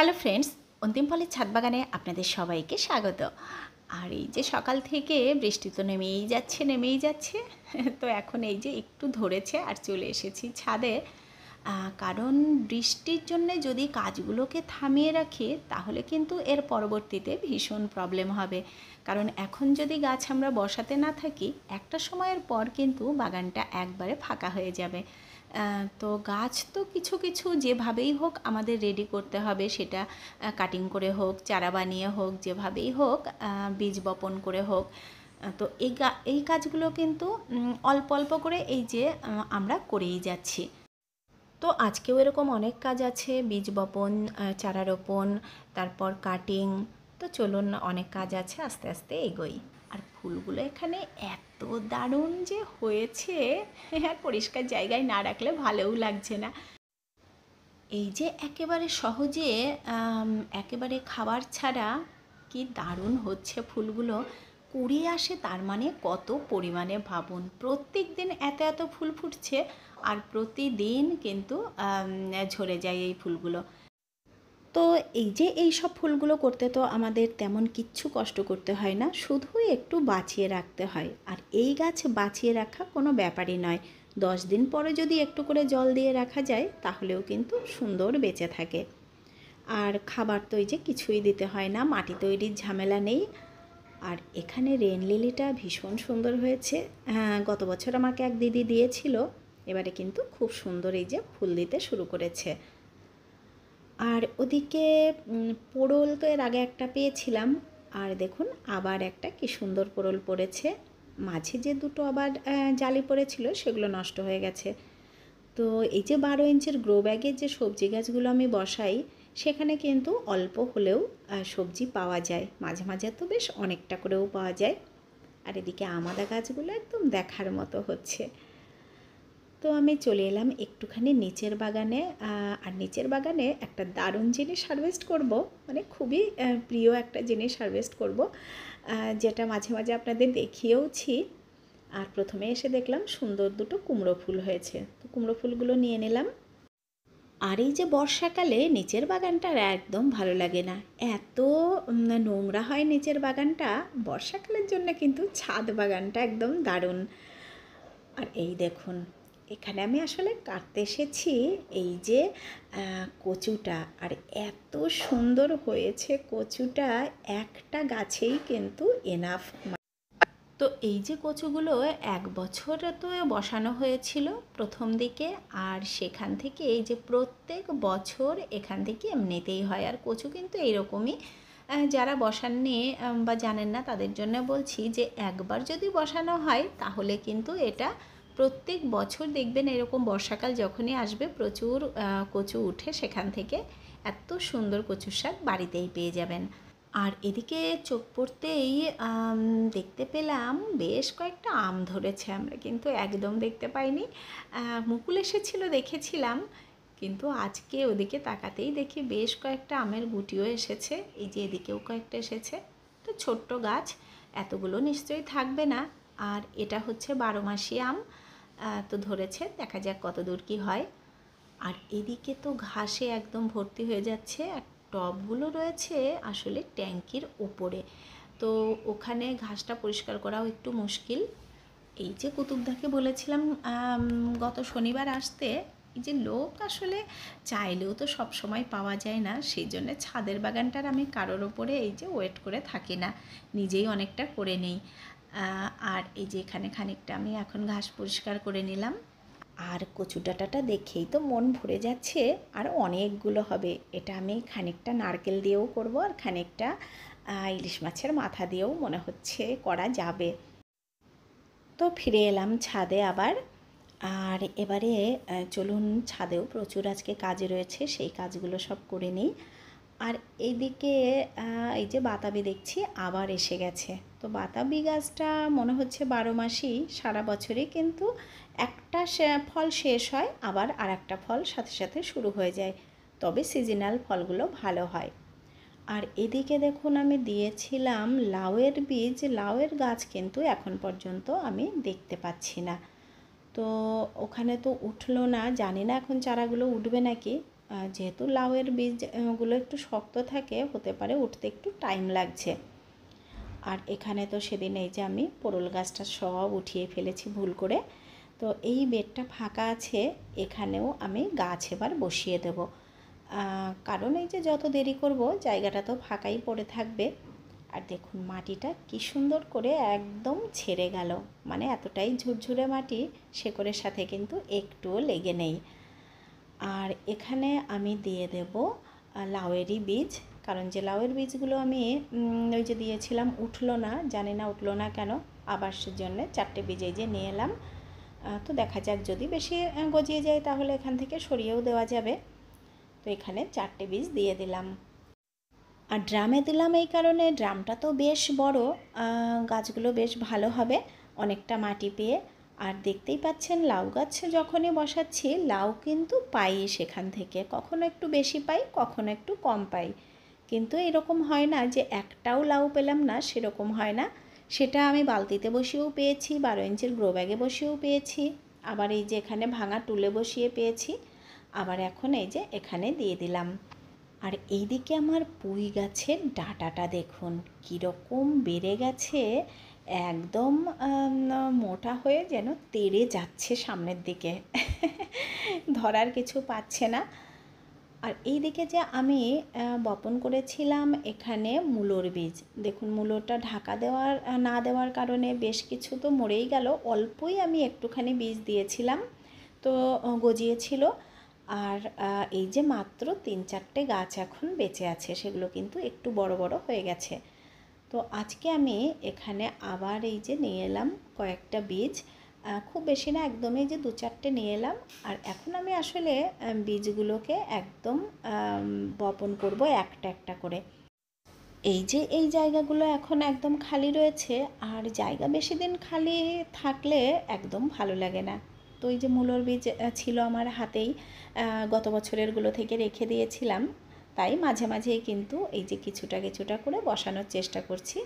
Hello friends, অন্তিম ফলের ছাদ বাগানে আপনাদের সবাইকে স্বাগত। আর এই যে সকাল থেকে বৃষ্টি তো নেমেই যাচ্ছে তো এখন এই যে একটু ধরেছে আর চলে এসেছি ছাদে। কারণ বৃষ্টির জন্যে যদি কাজগুলোকে থামিয়ে রাখি তাহলে কিন্তু এর পরবর্তীতে ভীষণ প্রবলেম হবে। কারণ এখন যদি গাছ আমরা বসাতে না থাকি একটা সময়ের পর কিন্তু বাগানটা একবারে ফাঁকা হয়ে যাবে। তো গাছ তো কিছু কিছু যেভাবেই হোক আমাদের রেডি করতে হবে, সেটা কাটিং করে হোক, চারা বানিয়ে হোক, যেভাবেই হোক, বীজ বপন করে হোক। তো এই কাজগুলো কিন্তু অল্প অল্প করে এই যে আমরা করেই যাচ্ছি। তো আজকেও এরকম অনেক কাজ আছে, বীজ বপন, চারা রোপণ, তারপর কাটিং। তো চলুন, অনেক কাজ আছে, আস্তে আস্তে এগোই। আর ফুলগুলো এখানে এত দারুণ যে হয়েছে, আর পরিষ্কার জায়গায় না রাখলে ভালোও লাগছে না। এই যে একেবারে সহজে একেবারে খাবার ছাড়া কি দারুণ হচ্ছে ফুলগুলো, কুড়ি আসে, তার মানে কত পরিমাণে ভাবুন। প্রত্যেক দিন এত এত ফুল ফুটছে আর প্রতিদিন কিন্তু ঝরে যায় এই ফুলগুলো। তো এই যে এই সব ফুলগুলো করতে তো আমাদের তেমন কিচ্ছু কষ্ট করতে হয় না, শুধু একটু বাঁচিয়ে রাখতে হয়। আর এই গাছ বাঁচিয়ে রাখা কোনো ব্যাপারই নয়। 10 দিন পরে যদি একটু করে জল দিয়ে রাখা যায় তাহলেও কিন্তু সুন্দর বেঁচে থাকে। আর খাবার তো এই যে কিছুই দিতে হয় না, মাটি তৈরির ঝামেলা নেই। আর এখানে রেন লিলিটা ভীষণ সুন্দর হয়েছে। হ্যাঁ, গত বছর আমাকে এক দিদি দিয়েছিল, এবারে কিন্তু খুব সুন্দর এই যে ফুল দিতে শুরু করেছে। আর ওদিকে পোড়ল তো এর আগে একটা পেয়েছিলাম, আর দেখুন আবার একটা কি সুন্দর পোড়ল পড়েছে। মাঝে যে দুটো আবার জালি পড়েছিল সেগুলো নষ্ট হয়ে গেছে। তো এই যে 12 ইঞ্চের গ্রো ব্যাগের যে সবজি গাছগুলো আমি বসাই, সেখানে কিন্তু অল্প হলেও সবজি পাওয়া যায়, মাঝে মাঝে তো বেশ অনেকটা করেও পাওয়া যায়। আর এদিকে আমাদা গাছগুলো একদম দেখার মতো হচ্ছে। তো আমি চলে এলাম একটুখানি নিচের বাগানে। আর নিচের বাগানে একটা দারুণ জিনিস হারভেস্ট করব, মানে খুবই প্রিয় একটা জিনিস হারভেস্ট করব, যেটা মাঝে মাঝে আপনাদের দেখিয়েওছি। আর প্রথমে এসে দেখলাম সুন্দর দুটো কুমড়ো ফুল হয়েছে, তো কুমড়ো ফুলগুলো নিয়ে নিলাম। আর এই যে বর্ষাকালে নিচের বাগানটা একদম ভালো লাগে না, এত নোংরা হয় নিচের বাগানটা। বর্ষাকালের জন্য কিন্তু ছাদ বাগানটা একদম দারুণ। আর এই দেখুন, এখানে আমি আসলে কাটতে এসেছি এই যে কচুটা, আর এত সুন্দর হয়েছে কচুটা, একটা গাছেই কিন্তু এনাফ। তো এই যে কচুগুলো 1 বছর তো বসানো হয়েছিল প্রথম দিকে, আর সেখান থেকে এই যে প্রত্যেক বছর এখান থেকে এমনিতেই হয়। আর কচু কিন্তু এইরকমই, যারা বসাননি বা জানেন না তাদের জন্য বলছি যে একবার যদি বসানো হয় তাহলে কিন্তু এটা প্রত্যেক বছর দেখবেন এরকম বর্ষাকাল যখনই আসবে প্রচুর কচু উঠে সেখান থেকে। এত সুন্দর কচুর শাক বাড়িতেই পেয়ে যাবেন। আর এদিকে চোখ পড়তেই দেখতে পেলাম বেশ কয়েকটা আম ধরেছে, আমরা কিন্তু একদম দেখতে পাইনি। মুকুল এসেছিল দেখেছিলাম, কিন্তু আজকে ওদিকে তাকাতেই দেখি বেশ কয়েকটা আমের গুটিও এসেছে। এই যে এদিকেও কয়েকটা এসেছে। তো ছোট্ট গাছ, এতগুলো নিশ্চয়ই থাকবে না। আর এটা হচ্ছে 12 মাসি আম। তো ধরেছে, দেখা যাক কত দূর কী হয়। আর এদিকে তো ঘাসে একদম ভর্তি হয়ে যাচ্ছে। আর টবগুলো রয়েছে আসলে ট্যাঙ্কির ওপরে, তো ওখানে ঘাসটা পরিষ্কার করাও একটু মুশকিল। এই যে কুতুবদাকে বলেছিলাম গত শনিবার আসতে, এই যে লোক আসলে চাইলেও তো সব সময় পাওয়া যায় না, সেই জন্য ছাদের বাগানটার আমি কারোর ওপরে এই যে ওয়েট করে থাকি না, নিজেই অনেকটা করে নিই। আর এই যে এখানে খানিকটা আমি এখন ঘাস পরিষ্কার করে নিলাম। আর কচু ডাঁটাটা দেখেই তো মন ভরে যাচ্ছে, আর অনেকগুলো হবে। এটা আমি খানিকটা নারকেল দিয়েও করব, আর খানিকটা ইলিশ মাছের মাথা দিয়েও মনে হচ্ছে করা যাবে। তো ফিরে এলাম ছাদে আবার। আর এবারে চলুন, ছাদেও প্রচুর আজকে কাজ রয়েছে, সেই কাজগুলো সব করে নিই। আর এইদিকে এই যে বাতাবি দেখছি আবার এসে গেছে। তো বাতাবি গাছটা মনে হচ্ছে 12 মাসই, সারা বছরই কিন্তু একটা ফল শেষ হয়, আবার আর একটা ফল সাথে সাথে শুরু হয়ে যায়। তবে সিজনাল ফলগুলো ভালো হয়। আর এদিকে দেখুন, আমি দিয়েছিলাম লাউয়ের বীজ, লাউয়ের গাছ কিন্তু এখন পর্যন্ত আমি দেখতে পাচ্ছি না। তো ওখানে তো উঠলো না, জানি না এখন চারাগুলো উঠবে নাকি। যেহেতু লাউয়ের বীজগুলো একটু শক্ত থাকে, হতে পারে উঠতে একটু টাইম লাগছে। আর এখানে তো সেদিন এই যে আমি পোড়ল গাছটা সব উঠিয়ে ফেলেছি ভুল করে। তো এই বেডটা ফাঁকা আছে, এখানেও আমি গাছ এবার বসিয়ে দেব। কারণ এই যে যত দেরি করব জায়গাটা তো ফাঁকাই পড়ে থাকবে। আর দেখুন মাটিটা কি সুন্দর করে একদম ছেড়ে গেল, মানে এতটাই ঝুরঝুরে মাটি, শেকড়ের সাথে কিন্তু একটুও লেগে নেই। আর এখানে আমি দিয়ে দেব লাউয়েরই বীজ, কারণ যে লাউয়ের বীজগুলো আমি ওই যে দিয়েছিলাম উঠলো না, জানি না উঠলো না কেন। আবার সেজন্য 4টে বীজ এই যে নিয়ে এলাম। তো দেখা যাক, যদি বেশি গজিয়ে যায় তাহলে এখান থেকে সরিয়েও দেওয়া যাবে। তো এখানে 4টে বীজ দিয়ে দিলাম। আর ড্রামে দিলাম এই কারণে, ড্রামটা তো বেশ বড়, গাছগুলো বেশ ভালো হবে অনেকটা মাটি পেয়ে। আর দেখতেই পাচ্ছেন লাউ গাছে যখনই বসাচ্ছি লাউ কিন্তু পাই সেখান থেকে, কখনো একটু বেশি পাই, কখনো একটু কম পাই। কিন্তু এরকম হয় না যে একটাও লাউ পেলাম না, সেরকম হয় না। সেটা আমি বালতিতে বসিয়েও পেয়েছি, 12 ইঞ্চির গ্রো ব্যাগে বসিয়েও পেয়েছি, আবার এই যে এখানে ভাঙা টুলে বসিয়ে পেয়েছি, আবার এখন এই যে এখানে দিয়ে দিলাম। আর এইদিকে আমার পুঁই গাছের ডাঁটাটা দেখুন কীরকম বেড়ে গেছে, একদম মোটা হয়ে যেন তেড়ে যাচ্ছে সামনের দিকে ধরার কিছু পাচ্ছে না। আর এই দিকে যে আমি বপন করেছিলাম এখানে মূলোর বীজ, দেখুন মূলোটা ঢাকা দেওয়ার না দেওয়ার কারণে বেশ কিছু তো মরেই গেল, অল্পই আমি একটুখানি বীজ দিয়েছিলাম, তো গজিয়েছিল। আর এই যে মাত্র 3-4টে গাছ এখন বেঁচে আছে, সেগুলো কিন্তু একটু বড় বড় হয়ে গেছে। তো আজকে আমি এখানে আবার এই যে নিয়ে এলাম কয়েকটা বীজ, খুব বেশি না, একদমই যে 2-4টে নিয়ে এলাম। আর এখন আমি আসলে বীজগুলোকে একদম বপন করব একটা একটা করে। এই যে এই জায়গাগুলো এখন একদম খালি রয়েছে, আর জায়গা বেশি দিন খালি থাকলে একদম ভালো লাগে না। তো এই যে মূলোর বীজ ছিল আমার হাতেই, গত বছরেরগুলো থেকে রেখে দিয়েছিলাম, তাই মাঝে মাঝেই কিন্তু এই যে কিছুটা কিছুটা করে বসানোর চেষ্টা করছি।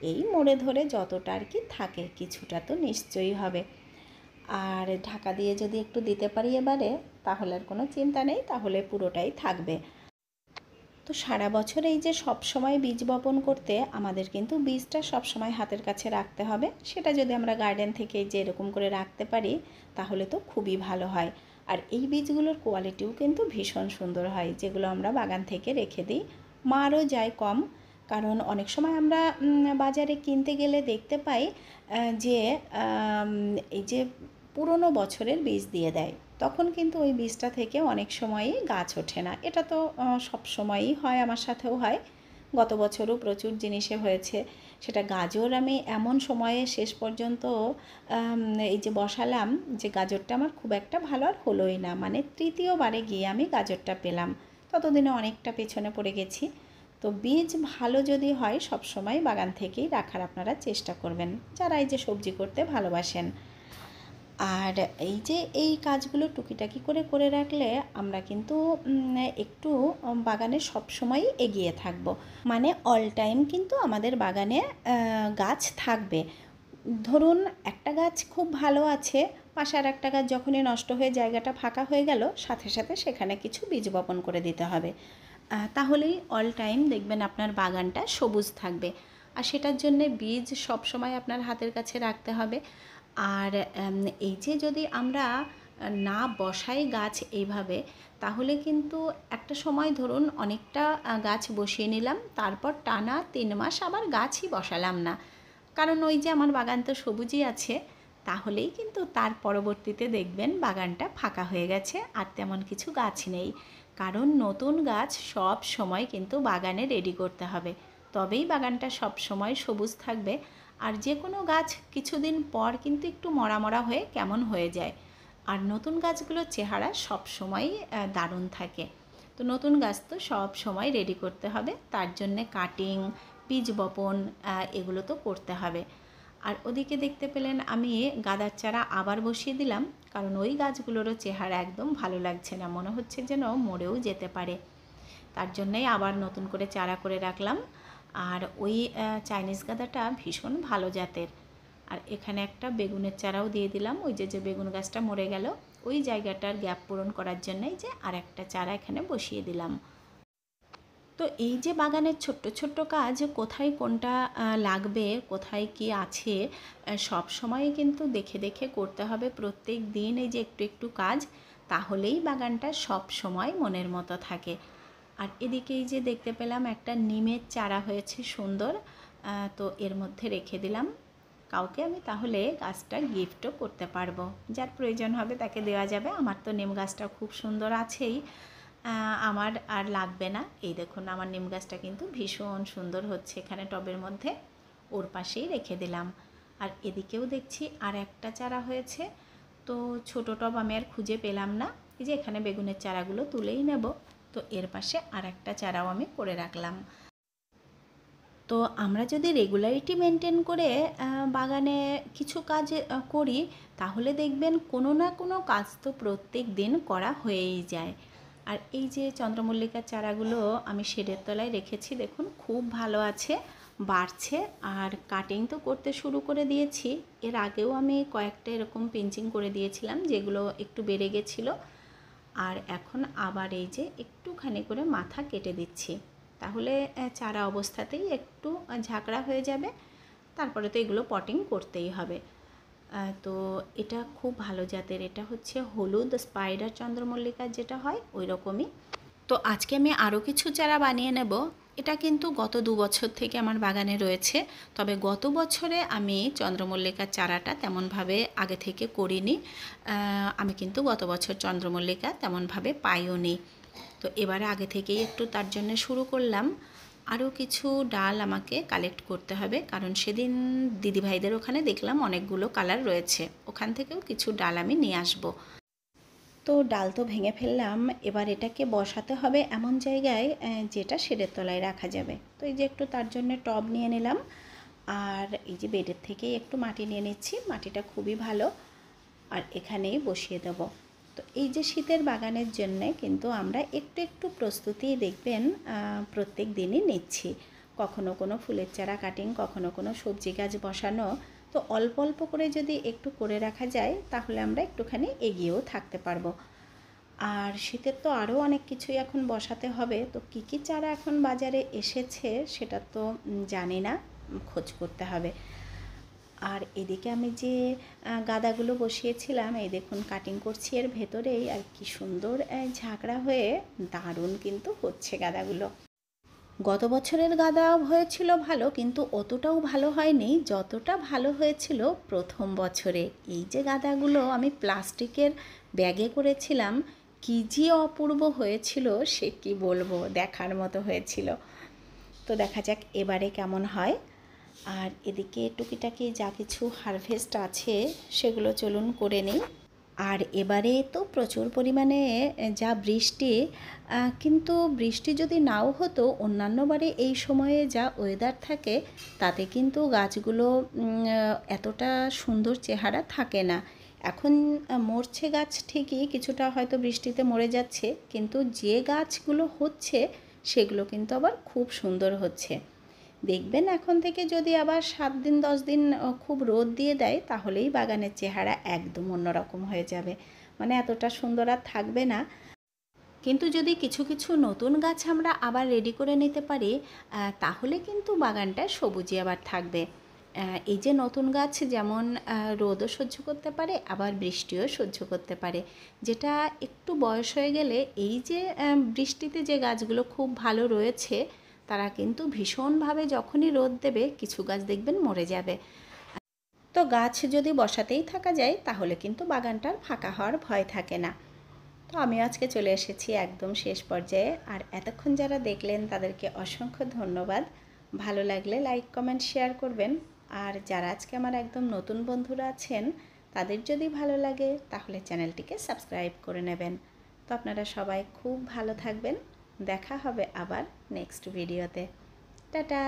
এই মোড়ে ধরে যতটা আর কি থাকে, কিছুটা তো নিশ্চয়ই হবে। আর ঢাকা দিয়ে যদি একটু দিতে পারি এবারে, তাহলে আর কোনো চিন্তা নেই, তাহলে পুরোটাই থাকবে। তো সারা বছর এই যে সব সময় বীজ বপন করতে আমাদের কিন্তু বীজটা সব সময় হাতের কাছে রাখতে হবে, সেটা যদি আমরা গার্ডেন থেকে যে এরকম করে রাখতে পারি তাহলে তো খুবই ভালো হয়। আর এই বীজগুলোর কোয়ালিটিও কিন্তু ভীষণ সুন্দর হয়, যেগুলো আমরা বাগান থেকে রেখে দিই, মারও যায় কম। কারণ অনেক সময় আমরা বাজারে কিনতে গেলে দেখতে পাই যে এই যে পুরনো বছরের বীজ দিয়ে দেয়, তখন কিন্তু ওই বীজটা থেকে অনেক সময়ই গাছ ওঠে না। এটা তো সব সময়ই হয়, আমার সাথেও হয়, গত বছরও প্রচুর জিনিসে হয়েছে। সেটা গাজর আমি এমন সময়ে শেষ পর্যন্ত এই যে বসালাম, যে গাজরটা আমার খুব একটা ভালো আর হলোই না, মানে তৃতীয়বারে গিয়ে আমি গাজরটা পেলাম, ততদিনে অনেকটা পেছনে পড়ে গেছি। তো বীজ ভালো যদি হয় সব সময় বাগান থেকেই রাখার আপনারা চেষ্টা করবেন, যারা এই যে সবজি করতে ভালোবাসেন। আর এই যে এই কাজগুলো টুকিটাকি করে করে রাখলে আমরা কিন্তু একটু বাগানে সবসময়ই এগিয়ে থাকবো, মানে অল টাইম কিন্তু আমাদের বাগানে গাছ থাকবে। ধরুন একটা গাছ খুব ভালো আছে, পাশে আর একটা গাছ যখনই নষ্ট হয়ে জায়গাটা ফাঁকা হয়ে গেল, সাথে সাথে সেখানে কিছু বীজ বপন করে দিতে হবে, তাহলেই অল টাইম দেখবেন আপনার বাগানটা সবুজ থাকবে। আর সেটার জন্যে বীজ সবসময় আপনার হাতের কাছে রাখতে হবে। আর এই যে যদি আমরা না বসাই গাছ এইভাবে, তাহলে কিন্তু একটা সময় ধরুন অনেকটা গাছ বসিয়ে নিলাম, তারপর টানা 3 মাস আবার গাছই বসালাম না, কারণ ওই যে আমার বাগান তো সবুজই আছে, তাহলেই কিন্তু তার পরবর্তীতে দেখবেন বাগানটা ফাঁকা হয়ে গেছে, আর তেমন কিছু গাছ নেই। কারণ নতুন গাছ সব সময় কিন্তু বাগানে রেডি করতে হবে, তবেই বাগানটা সব সময় সবুজ থাকবে। আর যে কোনো গাছ কিছুদিন পর কিন্তু একটু মরা মরা হয়ে কেমন হয়ে যায়, আর নতুন গাছগুলোর চেহারা সব সময়ই দারুণ থাকে। তো নতুন গাছ তো সব সময় রেডি করতে হবে, তার জন্যে কাটিং, বীজ বপন এগুলো তো করতে হবে। আর ওদিকে দেখতে পেলেন আমি গাঁদার চারা আবার বসিয়ে দিলাম, কারণ ওই গাছগুলোরও চেহারা একদম ভালো লাগছে না, মনে হচ্ছে যেন মরেও যেতে পারে, তার জন্যই আবার নতুন করে চারা করে রাখলাম। আর ওই চাইনিজ গাঁদাটা ভীষণ ভালো জাতের। আর এখানে একটা বেগুনের চারাও দিয়ে দিলাম, ওই যে যে বেগুন গাছটা মরে গেল ওই জায়গাটার গ্যাপ পূরণ করার জন্যই যে আরেকটা চারা এখানে বসিয়ে দিলাম। তো এই যে বাগানের ছোট্ট ছোট্ট কাজ, কোথায় কোনটা লাগবে, কোথায় কি আছে, সব সময় কিন্তু দেখে দেখে করতে হবে প্রত্যেক দিন। এই যে একটু একটু কাজ, তাহলেই বাগানটা সব সময় মনের মতো থাকে। আর এদিকে এই যে দেখতে পেলাম একটা নিমের চারা হয়েছে সুন্দর, তো এর মধ্যে রেখে দিলাম। কাউকে আমি তাহলে গাছটা গিফটও করতে পারবো, যার প্রয়োজন হবে তাকে দেওয়া যাবে। আমার তো নিম গাছটা খুব সুন্দর আছেই, আমার আর লাগবে না। এই দেখুন আমার নিম গাছটা কিন্তু ভীষণ সুন্দর হচ্ছে এখানে টবের মধ্যে, ওর পাশেই রেখে দিলাম। আর এদিকেও দেখছি আর একটা চারা হয়েছে, তো ছোটো টব আমি আর খুঁজে পেলাম না। এই যে এখানে বেগুনের চারাগুলো তুলেই নেব, তো এর পাশে আর একটা চারাও আমি করে রাখলাম। তো আমরা যদি রেগুলারিটি মেনটেন করে বাগানে কিছু কাজ করি, তাহলে দেখবেন কোনো না কোনো কাজ তো প্রত্যেক দিন করা হয়েই যায়। আর এই যে চন্দ্রমল্লিকার চারাগুলো আমি শেডের তলায় রেখেছি, দেখুন খুব ভালো আছে, বাড়ছে। আর কাটিং তো করতে শুরু করে দিয়েছি, এর আগেও আমি কয়েকটা এরকম পিঞ্চিং করে দিয়েছিলাম যেগুলো একটু বেড়ে গেছিলো। আর এখন আবার এই যে একটুখানি করে মাথা কেটে দিচ্ছি, তাহলে চারা অবস্থাতেই একটু ঝাঁকড়া হয়ে যাবে। তারপরে তো এগুলো পটিং করতেই হবে। তো এটা খুব ভালো জাতের, এটা হচ্ছে হলুদ স্পাইডার চন্দ্রমল্লিকার যেটা হয় ওই রকমই। তো আজকে আমি আরও কিছু চারা বানিয়ে নেব। এটা কিন্তু গত 2 বছর থেকে আমার বাগানে রয়েছে, তবে গত বছরে আমি চন্দ্রমল্লিকার চারাটা তেমনভাবে আগে থেকে করিনি। আমি কিন্তু গত বছর চন্দ্রমল্লিকা তেমনভাবে পাইও নি। তো এবারে আগে থেকেই একটু তার জন্য শুরু করলাম। আরও কিছু ডাল আমাকে কালেক্ট করতে হবে, কারণ সেদিন দিদিভাইদের ওখানে দেখলাম অনেকগুলো কালার রয়েছে, ওখান থেকেও কিছু ডাল আমি নিয়ে আসবো। তো ডাল তো ভেঙে ফেললাম, এবার এটাকে বসাতে হবে এমন জায়গায় যেটা শেডের তলায় রাখা যাবে। তো এই যে একটু তার জন্য টব নিয়ে নিলাম, আর এই যে বেডের থেকেই একটু মাটি নিয়ে নিচ্ছি, মাটিটা খুবই ভালো, আর এখানেই বসিয়ে দেব। তো এই যে শীতের বাগানের জন্যে কিন্তু আমরা একটু একটু প্রস্তুতি দেখবেন প্রত্যেক দিনই নিচ্ছি। কখনো কোনো ফুলের চারা কাটিং, কখনো কোনো সবজি গাছ বসানো। তো অল্প অল্প করে যদি একটু করে রাখা যায়, তাহলে আমরা একটুখানি এগিয়েও থাকতে পারবো। আর শীতের তো আরও অনেক কিছুই এখন বসাতে হবে। তো কী কী চারা এখন বাজারে এসেছে সেটা তো জানি না, খোঁজ করতে হবে। আর এদিকে আমি যে গাদাগুলো বসিয়েছিলাম, এই দেখুন কাটিং করছি এর ভেতরেই, আর কি সুন্দর ঝাঁকড়া হয়ে দারুণ কিন্তু হচ্ছে গাদাগুলো। গত বছরের গাদা হয়েছিল ভালো, কিন্তু অতটাও ভালো হয়নি যতটা ভালো হয়েছিল প্রথম বছরে। এই যে গাদাগুলো আমি প্লাস্টিকের ব্যাগে করেছিলাম, কী যে অপূর্ব হয়েছিল সে কি বলবো, দেখার মতো হয়েছিল। তো দেখা যাক এবারে কেমন হয়। আর এদিকে টুকিটাকি যা কিছু হারভেস্ট আছে সেগুলো চলুন করে নিই। আর এবারে তো প্রচুর পরিমাণে যা বৃষ্টি, কিন্তু বৃষ্টি যদি নাও হতো, অন্যান্য বারে এই সময়ে যা ওয়েদার থাকে তাতে কিন্তু গাছগুলো এতটা সুন্দর চেহারা থাকে না। এখন মরছে গাছ ঠিকই, কিছুটা হয়তো বৃষ্টিতে মরে যাচ্ছে, কিন্তু যে গাছগুলো হচ্ছে সেগুলো কিন্তু আবার খুব সুন্দর হচ্ছে। দেখবেন এখন থেকে যদি আবার 7 দিন 10 দিন খুব রোদ দিয়ে দেয়, তাহলেই বাগানের চেহারা একদম অন্যরকম হয়ে যাবে, মানে এতটা সুন্দর আর থাকবে না। কিন্তু যদি কিছু কিছু নতুন গাছ আমরা আবার রেডি করে নিতে পারি, তাহলে কিন্তু বাগানটা সবুজে আবার থাকবে। এই যে নতুন গাছ যেমন রোদও সহ্য করতে পারে, আবার বৃষ্টিও সহ্য করতে পারে। যেটা একটু বয়স হয়ে গেলে, এই যে বৃষ্টিতে যে গাছগুলো খুব ভালো রয়েছে, তারা কিন্তু ভীষণভাবে যখনই রোদ দেবে কিছু গাছ দেখবেন মরে যাবে। তো গাছ যদি বসাতেই থাকা যায়, তাহলে কিন্তু বাগানটার ফাঁকা হওয়ার ভয় থাকে না। তো আমি আজকে চলে এসেছি একদম শেষ পর্যায়ে। আর এতক্ষণ যারা দেখলেন তাদেরকে অসংখ্য ধন্যবাদ। ভালো লাগলে লাইক কমেন্ট শেয়ার করবেন। আর যারা আজকে আমার একদম নতুন বন্ধুরা আছেন, তাদের যদি ভালো লাগে তাহলে চ্যানেলটিকে সাবস্ক্রাইব করে নেবেন। তো আপনারা সবাই খুব ভালো থাকবেন, দেখা হবে আবার নেক্সট ভিডিওতে। টাটা।